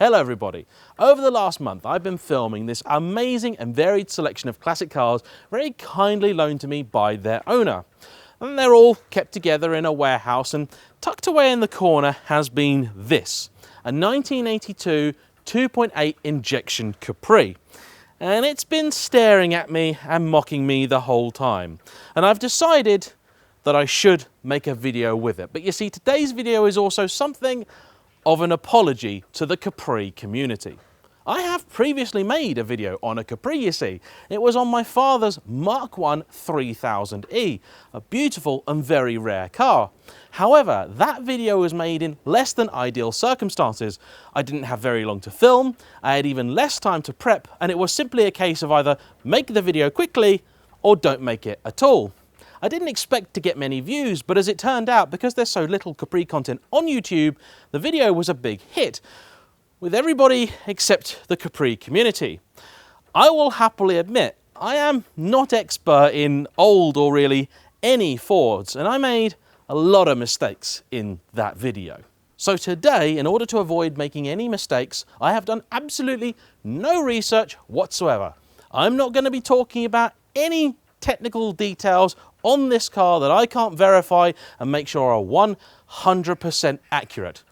Hello everybody. Over the last month I've been filming this amazing and varied selection of classic cars very kindly loaned to me by their owner. And they're all kept together in a warehouse, and tucked away in the corner has been this, a 1982 2.8 injection Capri. And it's been staring at me and mocking me the whole time. And I've decided that I should make a video with it. But you see, today's video is also something of an apology to the Capri community. I have previously made a video on a Capri, you see. It was on my father's Mark I 3000E, a beautiful and very rare car. However, that video was made in less than ideal circumstances. I didn't have very long to film, I had even less time to prep, and it was simply a case of either make the video quickly or don't make it at all. I didn't expect to get many views, but as it turned out, because there's so little Capri content on YouTube, the video was a big hit with everybody except the Capri community. I will happily admit, I am not expert in old or really any Fords, and I made a lot of mistakes in that video. So today, in order to avoid making any mistakes, I have done absolutely no research whatsoever. I'm not going to be talking about any technical details on this car that I can't verify and make sure are 100% accurate.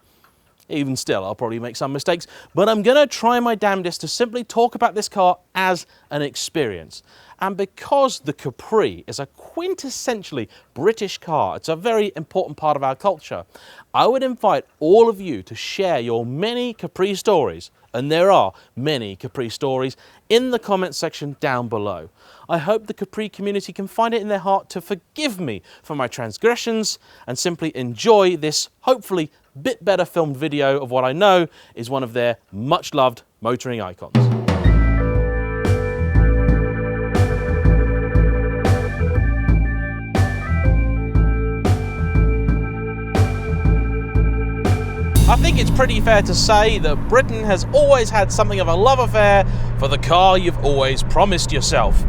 Even still, I'll probably make some mistakes, but I'm going to try my damnedest to simply talk about this car as an experience. And because the Capri is a quintessentially British car, it's a very important part of our culture, I would invite all of you to share your many Capri stories, and there are many Capri stories, in the comment section down below. I hope the Capri community can find it in their heart to forgive me for my transgressions and simply enjoy this hopefully bit better filmed video of what I know is one of their much loved motoring icons. I think it's pretty fair to say that Britain has always had something of a love affair for the car you've always promised yourself.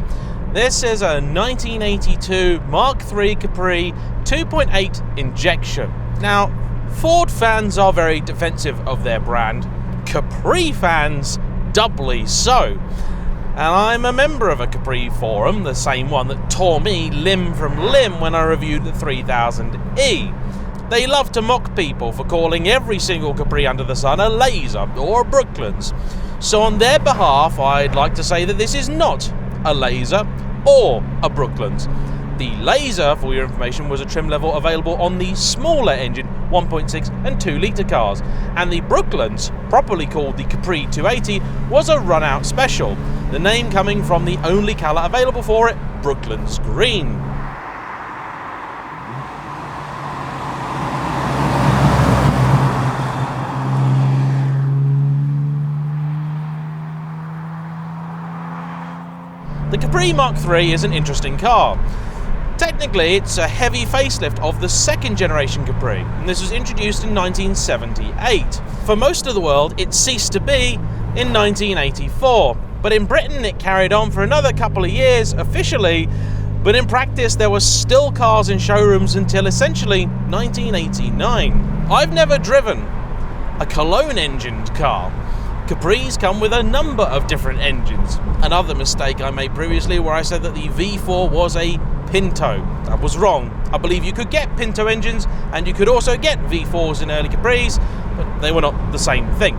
This is a 1982 Mark III Capri 2.8 injection. Now, Ford fans are very defensive of their brand, Capri fans doubly so. And I'm a member of a Capri forum, the same one that tore me limb from limb when I reviewed the 3000E. They love to mock people for calling every single Capri under the sun a laser or a Brooklands. So on their behalf, I'd like to say that this is not a laser or a Brooklands. The laser, for your information, was a trim level available on the smaller engine 1.6 and 2 litre cars, and the Brooklands, properly called the Capri 2.8, was a run-out special, the name coming from the only colour available for it, Brooklands Green. The Capri Mark III is an interesting car. Technically, it's a heavy facelift of the second generation Capri, and this was introduced in 1978. For most of the world, it ceased to be in 1984, but in Britain it carried on for another couple of years officially, but in practice there were still cars in showrooms until essentially 1989. I've never driven a Cologne-engined car. Capris come with a number of different engines. Another mistake I made previously where I said that the V4 was a Pinto. That was wrong. I believe you could get Pinto engines and you could also get V4s in early Capris, but they were not the same thing.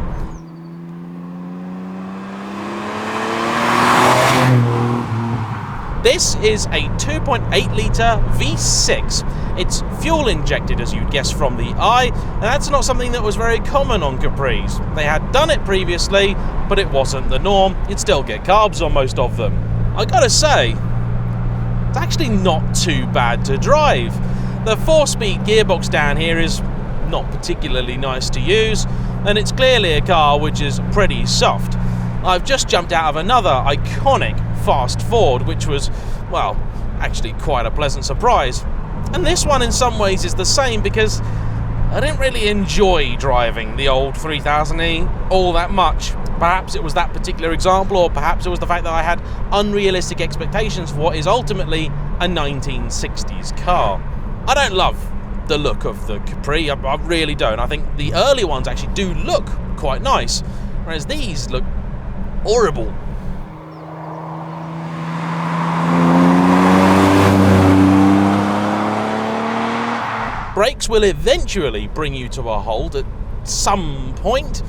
This is a 2.8 litre V6. It's fuel injected, as you'd guess from the eye, and that's not something that was very common on Capris. They had done it previously, but it wasn't the norm. You'd still get carbs on most of them. I gotta say, it's actually not too bad to drive. The 4-speed gearbox down here is not particularly nice to use, and it's clearly a car which is pretty soft. I've just jumped out of another iconic fast Ford, which was, well, actually quite a pleasant surprise. And this one in some ways is the same because I didn't really enjoy driving the old 3000E all that much. Perhaps it was that particular example, or perhaps it was the fact that I had unrealistic expectations for what is ultimately a 1960s car. I don't love the look of the Capri, I really don't. I think the early ones actually do look quite nice. whereas these look horrible. Brakes will eventually bring you to a halt at some point.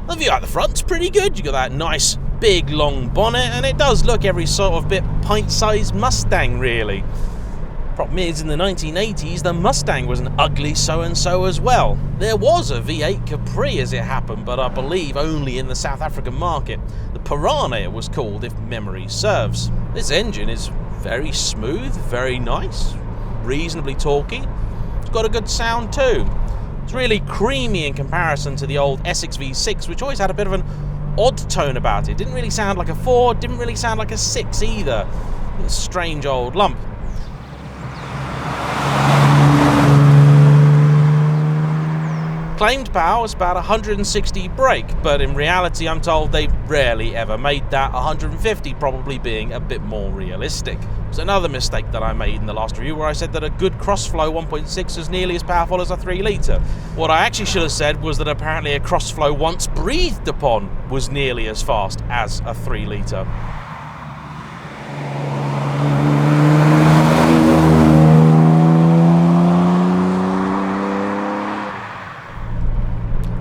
The view out the front's pretty good. You got that nice big long bonnet, and it does look every sort of bit pint-sized Mustang, really. Problem is, in the 1980s, the Mustang was an ugly so-and-so as well. There was a V8 Capri as it happened, but I believe only in the South African market. The Piranha it was called, if memory serves. This engine is very smooth, very nice, reasonably torquey. It's got a good sound too. It's really creamy in comparison to the old Essex V6, which always had a bit of an odd tone about it. Didn't really sound like a 4, didn't really sound like a 6 either. It's a strange old lump. Claimed power was about 160 brake, but in reality I'm told they rarely ever made that, 150 probably being a bit more realistic. It's another mistake that I made in the last review where I said that a good crossflow 1.6 is nearly as powerful as a 3 litre. What I actually should have said was that apparently a crossflow once breathed upon was nearly as fast as a 3 litre.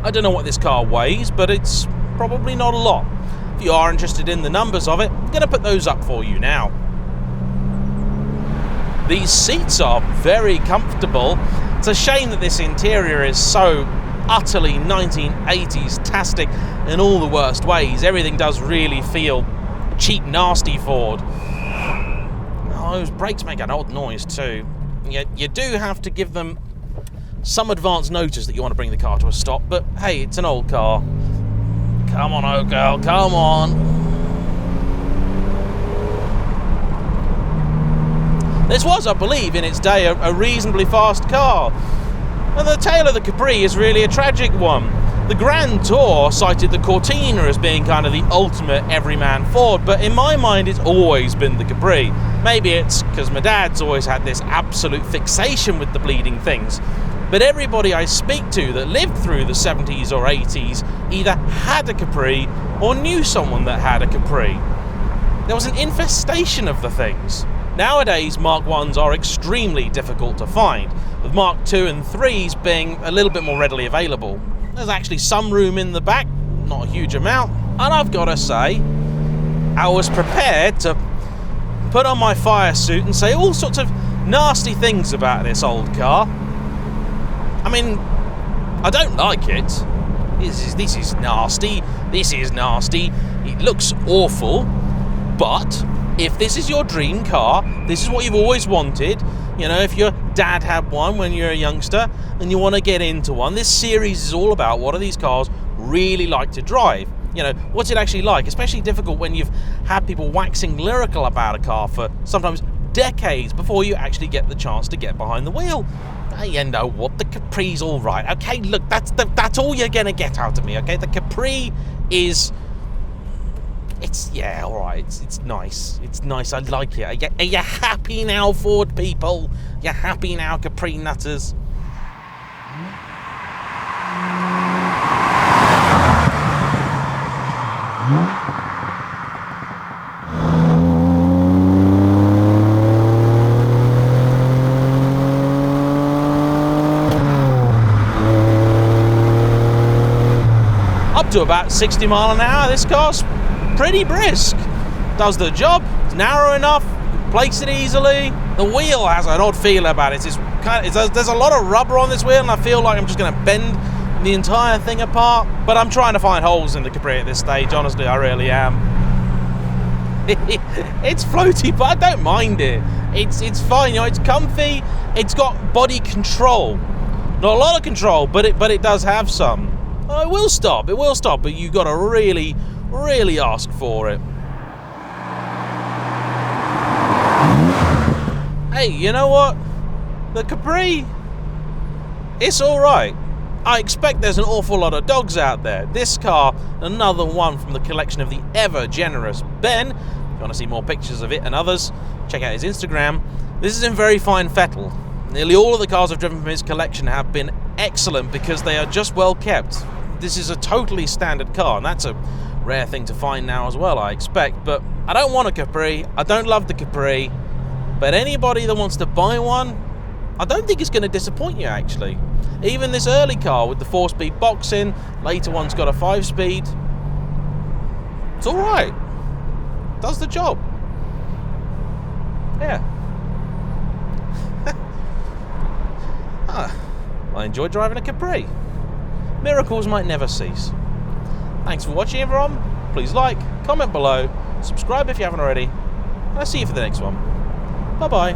I don't know what this car weighs, but it's probably not a lot. If you are interested in the numbers of it, I'm going to put those up for you now. These seats are very comfortable. It's a shame that this interior is so utterly 1980s-tastic in all the worst ways. Everything does really feel cheap, nasty Ford. Oh, those brakes make an odd noise too. You do have to give them some advance notice that you want to bring the car to a stop, but hey, it's an old car. Come on, old girl, come on. This was, I believe, in its day, a reasonably fast car. And the tale of the Capri is really a tragic one. The Grand Tour cited the Cortina as being kind of the ultimate everyman Ford, but in my mind it's always been the Capri. Maybe it's because my dad's always had this absolute fixation with the bleeding things. But everybody I speak to that lived through the 70s or 80s either had a Capri or knew someone that had a Capri. There was an infestation of the things. Nowadays, Mark 1s are extremely difficult to find, with Mark 2 and 3s being a little bit more readily available. There's actually some room in the back, not a huge amount, and I've got to say, I was prepared to put on my fire suit and say all sorts of nasty things about this old car. I mean, I don't like it. This is nasty. This is nasty. It looks awful. But if this is your dream car, this is what you've always wanted. You know, if your dad had one when you're a youngster and you want to get into one, this series is all about what do these cars really like to drive. You know, what's it actually like? Especially difficult when you've had people waxing lyrical about a car for sometimes decades before you actually get the chance to get behind the wheel. You know what, the Capri's all right. Okay, look, that's all you're gonna get out of me. Okay, the Capri is, it's all right. It's nice. It's nice. I like it. Are you happy now, Ford people? You happy now, Capri nutters? Up to about 60 mile an hour, this car's pretty brisk. Does the job, it's narrow enough, place it easily. The wheel has an odd feel about it. There's a lot of rubber on this wheel and I feel like I'm just going to bend the entire thing apart. But I'm trying to find holes in the Capri at this stage, honestly, I really am. It's floaty, but I don't mind it. It's fine, you know, it's comfy, it's got body control. Not a lot of control, but it does have some. It will stop, but you got to really, really ask for it. Hey, you know what? The Capri, it's alright. I expect there's an awful lot of dogs out there. This car, another one from the collection of the ever-generous Ben. If you want to see more pictures of it and others, check out his Instagram. This is in very fine fettle. Nearly all of the cars I've driven from his collection have been excellent because they are just well kept. this is a totally standard car, and that's a rare thing to find now as well, I expect. But I don't want a Capri. I don't love the Capri. But anybody that wants to buy one, I don't think it's going to disappoint you, actually. Even this early car with the 4-speed box in, later one's got a 5-speed. It's all right. Does the job. Yeah. I enjoy driving a Capri. Miracles might never cease. Thanks for watching, everyone. Please like, comment below, subscribe if you haven't already, and I'll see you for the next one. Bye-bye.